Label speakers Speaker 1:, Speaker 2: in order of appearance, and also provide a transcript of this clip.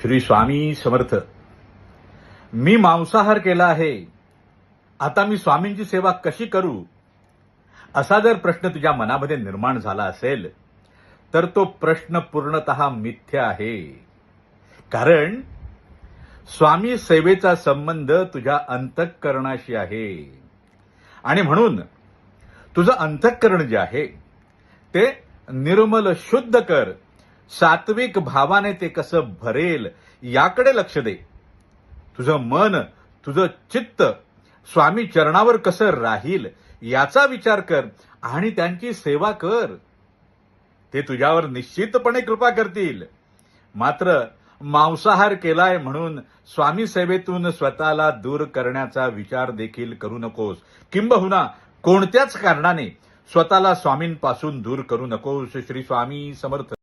Speaker 1: श्री स्वामी समर्थ. मी मांसाहार केला आहे, आता मी स्वामींची सेवा कशी करू, असा जर प्रश्न तुझ्या मनामध्ये निर्माण झाला असेल तर तो प्रश्न पूर्णतः मिथ्या आहे. कारण स्वामी सेवेचा संबंध तुझ्या अंतःकरणाशी आहे आणि म्हणून तुझं अंतःकरण जे आहे ते निर्मल शुद्ध कर. सात्विक भावाने ते कसं भरेल याकडे लक्ष दे. तुझं मन, तुझं चित्त स्वामी चरणावर कसं राहील याचा विचार कर आणि त्यांची सेवा कर. ते तुझ्यावर निश्चितपणे कृपा करतील. मात्र मांसाहार केलाय म्हणून स्वामी सेवेतून स्वतःला दूर करण्याचा विचार देखील करू नकोस. किंबहुना कोणत्याच कारणाने स्वतःला स्वामींपासून दूर करू नकोस. श्री स्वामी समर्थ.